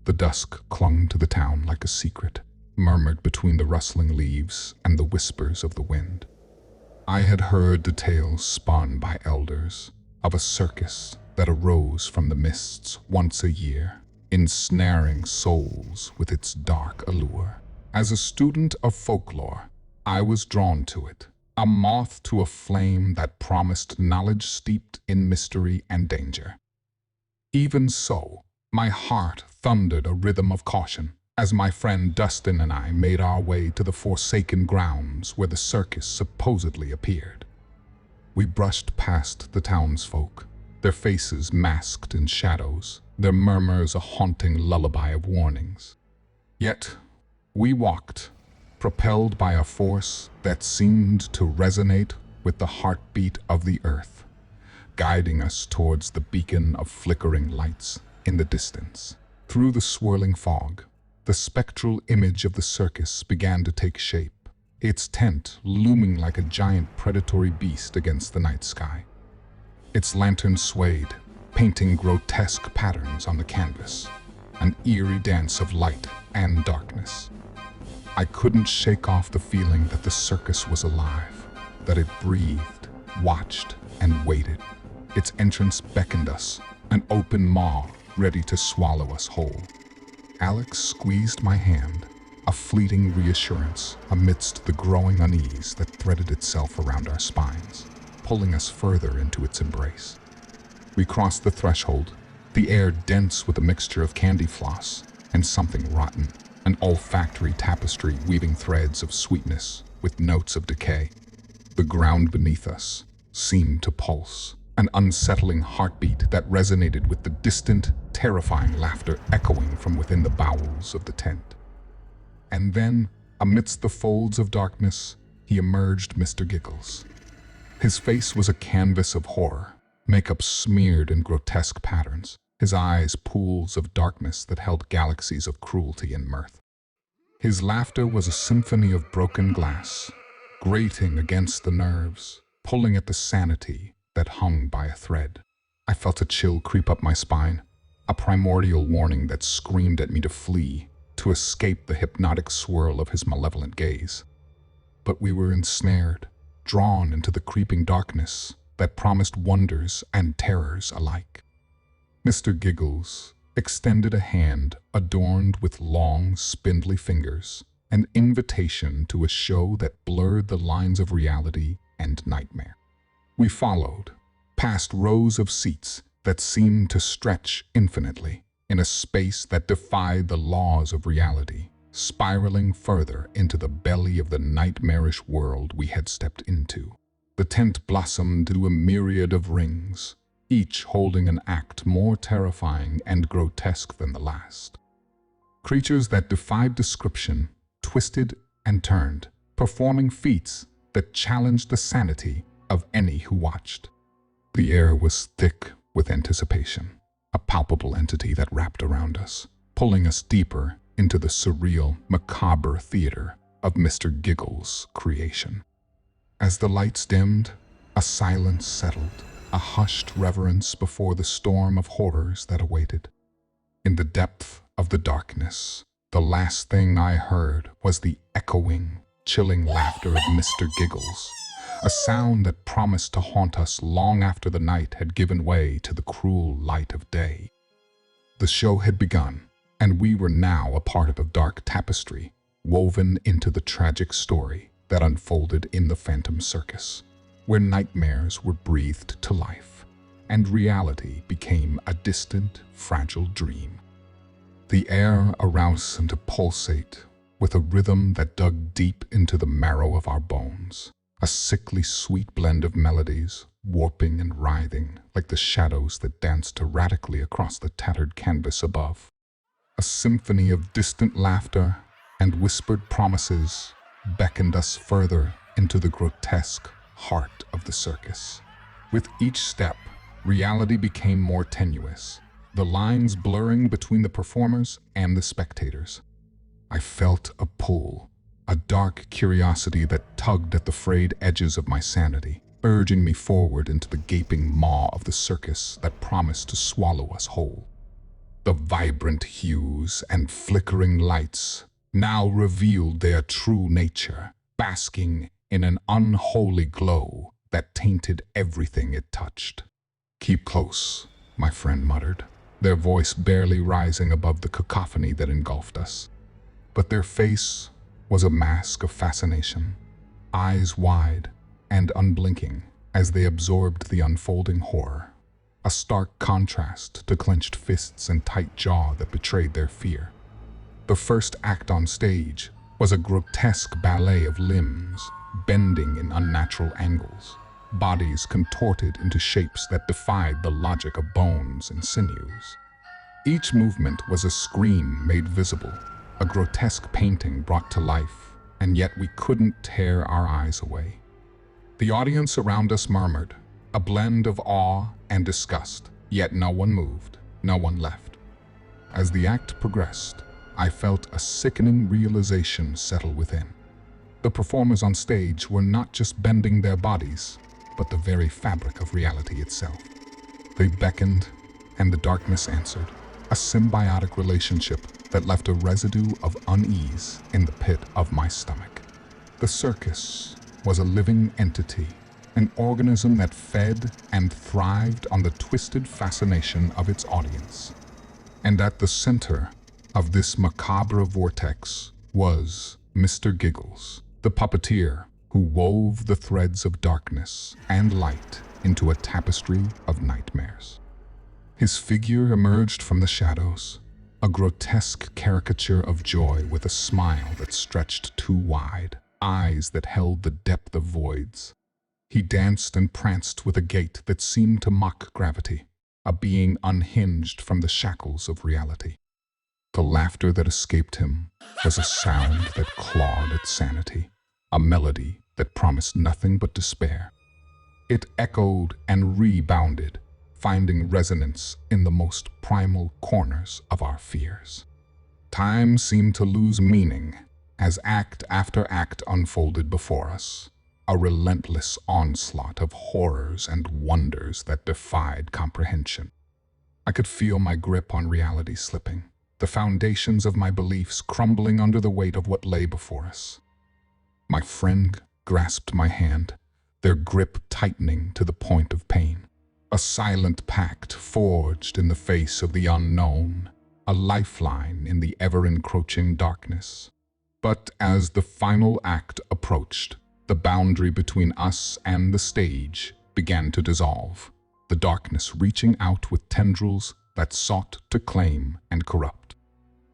The dusk clung to the town like a secret, murmured between the rustling leaves and the whispers of the wind. I had heard the tales spun by elders of a circus that arose from the mists once a year, ensnaring souls with its dark allure. As a student of folklore, I was drawn to it, a moth to a flame that promised knowledge steeped in mystery and danger. Even so, my heart thundered a rhythm of caution as my friend Dustin and I made our way to the forsaken grounds where the circus supposedly appeared. We brushed past the townsfolk, their faces masked in shadows, their murmurs a haunting lullaby of warnings. Yet, we walked, propelled by a force that seemed to resonate with the heartbeat of the earth, guiding us towards the beacon of flickering lights in the distance. Through the swirling fog, the spectral image of the circus began to take shape, its tent looming like a giant predatory beast against the night sky. Its lantern swayed, painting grotesque patterns on the canvas, an eerie dance of light and darkness. I couldn't shake off the feeling that the circus was alive, that it breathed, watched, and waited. Its entrance beckoned us, an open maw ready to swallow us whole. Alex squeezed my hand, a fleeting reassurance amidst the growing unease that threaded itself around our spines, pulling us further into its embrace. We crossed the threshold, the air dense with a mixture of candy floss and something rotten, an olfactory tapestry weaving threads of sweetness with notes of decay. The ground beneath us seemed to pulse, an unsettling heartbeat that resonated with the distant, terrifying laughter echoing from within the bowels of the tent. And then, amidst the folds of darkness, he emerged Mr. Giggles. His face was a canvas of horror, makeup smeared in grotesque patterns, his eyes pools of darkness that held galaxies of cruelty and mirth. His laughter was a symphony of broken glass, grating against the nerves, pulling at the sanity that hung by a thread. I felt a chill creep up my spine, a primordial warning that screamed at me to flee, to escape the hypnotic swirl of his malevolent gaze. But we were ensnared, drawn into the creeping darkness that promised wonders and terrors alike. Mr. Giggles extended a hand adorned with long, spindly fingers, an invitation to a show that blurred the lines of reality and nightmare. We followed, past rows of seats that seemed to stretch infinitely, in a space that defied the laws of reality, spiraling further into the belly of the nightmarish world we had stepped into. The tent blossomed into a myriad of rings, each holding an act more terrifying and grotesque than the last. Creatures that defied description twisted and turned, performing feats that challenged the sanity of any who watched. The air was thick with anticipation, a palpable entity that wrapped around us, pulling us deeper into the surreal, macabre theater of Mr. Giggles' creation. As the lights dimmed, a silence settled, a hushed reverence before the storm of horrors that awaited. In the depth of the darkness, the last thing I heard was the echoing, chilling laughter of Mr. Giggles, a sound that promised to haunt us long after the night had given way to the cruel light of day. The show had begun, and we were now a part of a dark tapestry woven into the tragic story that unfolded in the Phantom Circus, where nightmares were breathed to life, and reality became a distant, fragile dream. The air aroused seemed to pulsate with a rhythm that dug deep into the marrow of our bones, a sickly sweet blend of melodies, warping and writhing like the shadows that danced erratically across the tattered canvas above. A symphony of distant laughter and whispered promises beckoned us further into the grotesque heart of the circus. With each step, reality became more tenuous, the lines blurring between the performers and the spectators. I felt a pull, a dark curiosity that tugged at the frayed edges of my sanity, urging me forward into the gaping maw of the circus that promised to swallow us whole. The vibrant hues and flickering lights now revealed their true nature, basking in an unholy glow that tainted everything it touched. "Keep close," my friend muttered, their voice barely rising above the cacophony that engulfed us. But their face was a mask of fascination, eyes wide and unblinking as they absorbed the unfolding horror, a stark contrast to clenched fists and tight jaw that betrayed their fear. The first act on stage was a grotesque ballet of limbs bending in unnatural angles, bodies contorted into shapes that defied the logic of bones and sinews. Each movement was a scream made visible, a grotesque painting brought to life, and yet we couldn't tear our eyes away. The audience around us murmured, a blend of awe and disgust, yet no one moved, no one left. As the act progressed, I felt a sickening realization settle within. The performers on stage were not just bending their bodies, but the very fabric of reality itself. They beckoned, and the darkness answered, a symbiotic relationship that left a residue of unease in the pit of my stomach. The circus was a living entity, an organism that fed and thrived on the twisted fascination of its audience. And at the center of this macabre vortex was Mr. Giggles, the puppeteer who wove the threads of darkness and light into a tapestry of nightmares. His figure emerged from the shadows, a grotesque caricature of joy with a smile that stretched too wide, eyes that held the depth of voids. He danced and pranced with a gait that seemed to mock gravity, a being unhinged from the shackles of reality. The laughter that escaped him was a sound that clawed at sanity, a melody that promised nothing but despair. It echoed and rebounded, finding resonance in the most primal corners of our fears. Time seemed to lose meaning as act after act unfolded before us, a relentless onslaught of horrors and wonders that defied comprehension. I could feel my grip on reality slipping, the foundations of my beliefs crumbling under the weight of what lay before us. My friend grasped my hand, their grip tightening to the point of pain. A silent pact forged in the face of the unknown, a lifeline in the ever-encroaching darkness. But as the final act approached, the boundary between us and the stage began to dissolve, the darkness reaching out with tendrils that sought to claim and corrupt.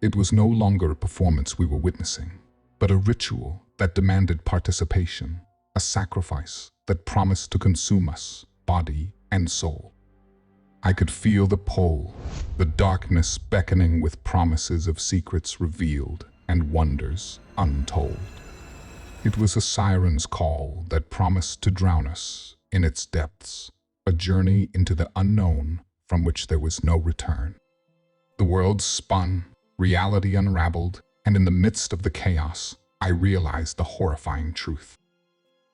It was no longer a performance we were witnessing, but a ritual that demanded participation, a sacrifice that promised to consume us, body and soul. I could feel the pull, the darkness beckoning with promises of secrets revealed and wonders untold. It was a siren's call that promised to drown us in its depths, a journey into the unknown from which there was no return. The world spun, reality unraveled, and in the midst of the chaos, I realized the horrifying truth.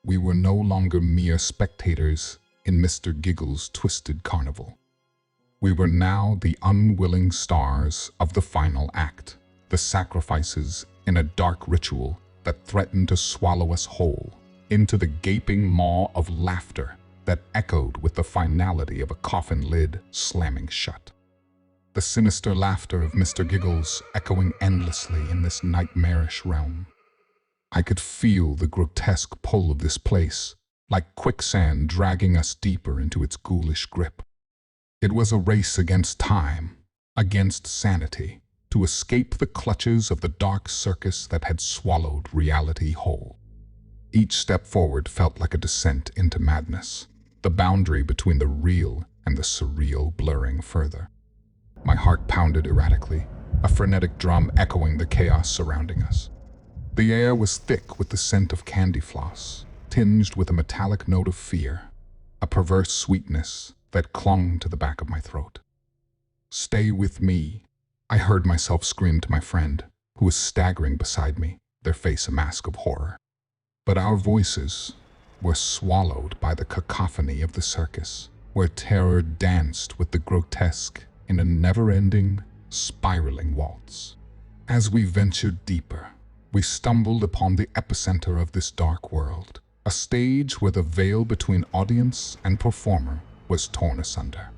We were no longer mere spectators in Mr. Giggles' twisted carnival. We were now the unwilling stars of the final act, the sacrifices in a dark ritual that threatened to swallow us whole into the gaping maw of laughter that echoed with the finality of a coffin lid slamming shut. The sinister laughter of Mr. Giggles echoing endlessly in this nightmarish realm. I could feel the grotesque pull of this place, like quicksand dragging us deeper into its ghoulish grip. It was a race against time, against sanity, to escape the clutches of the dark circus that had swallowed reality whole. Each step forward felt like a descent into madness, the boundary between the real and the surreal blurring further. My heart pounded erratically, a frenetic drum echoing the chaos surrounding us. The air was thick with the scent of candy floss, tinged with a metallic note of fear, a perverse sweetness that clung to the back of my throat. "Stay with me," I heard myself scream to my friend, who was staggering beside me, their face a mask of horror. But our voices were swallowed by the cacophony of the circus, where terror danced with the grotesque in a never-ending, spiraling waltz. As we ventured deeper, we stumbled upon the epicenter of this dark world, a stage where the veil between audience and performer was torn asunder.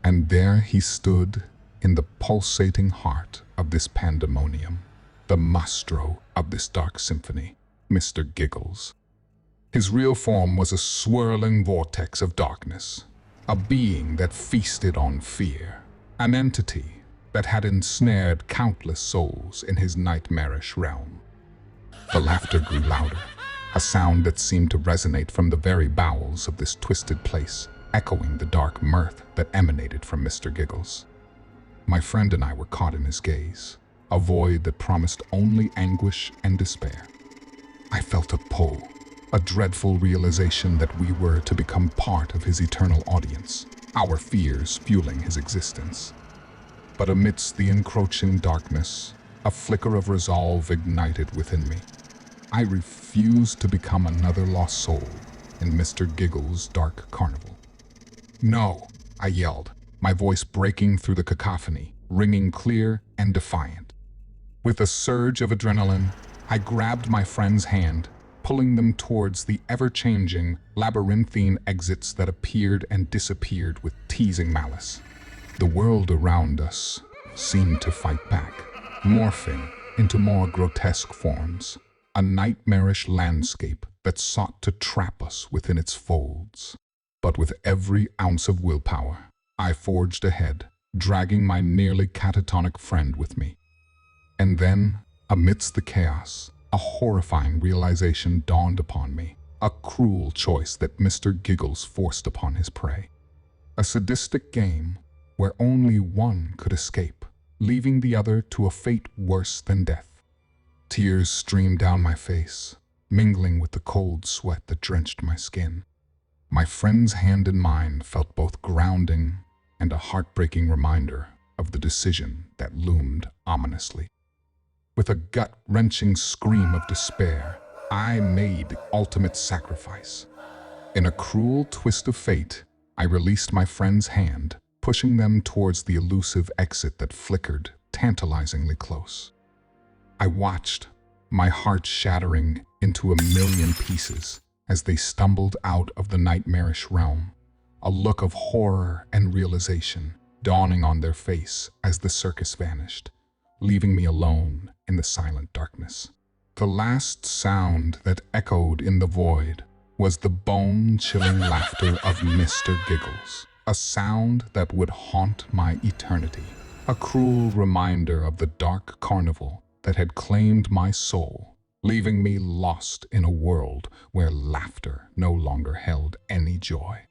And there he stood in the pulsating heart of this pandemonium, the maestro of this dark symphony, Mr. Giggles. His real form was a swirling vortex of darkness, a being that feasted on fear, an entity that had ensnared countless souls in his nightmarish realm. The laughter grew louder, a sound that seemed to resonate from the very bowels of this twisted place, echoing the dark mirth that emanated from Mr. Giggles. My friend and I were caught in his gaze, a void that promised only anguish and despair. I felt a pull, a dreadful realization that we were to become part of his eternal audience, our fears fueling his existence. But amidst the encroaching darkness, a flicker of resolve ignited within me. I refused to become another lost soul in Mr. Giggles' dark carnival. "No," I yelled, my voice breaking through the cacophony, ringing clear and defiant. With a surge of adrenaline, I grabbed my friend's hand, pulling them towards the ever-changing, labyrinthine exits that appeared and disappeared with teasing malice. The world around us seemed to fight back, morphing into more grotesque forms, a nightmarish landscape that sought to trap us within its folds. But with every ounce of willpower, I forged ahead, dragging my nearly catatonic friend with me. And then, amidst the chaos, a horrifying realization dawned upon me, a cruel choice that Mr. Giggles forced upon his prey. A sadistic game where only one could escape, leaving the other to a fate worse than death. Tears streamed down my face, mingling with the cold sweat that drenched my skin. My friend's hand in mine felt both grounding and a heartbreaking reminder of the decision that loomed ominously. With a gut-wrenching scream of despair, I made the ultimate sacrifice. In a cruel twist of fate, I released my friend's hand, pushing them towards the elusive exit that flickered tantalizingly close. I watched, my heart shattering into a million pieces as they stumbled out of the nightmarish realm, a look of horror and realization dawning on their face as the circus vanished, leaving me alone in the silent darkness. The last sound that echoed in the void was the bone-chilling laughter of Mr. Giggles, a sound that would haunt my eternity, a cruel reminder of the dark carnival that had claimed my soul, leaving me lost in a world where laughter no longer held any joy.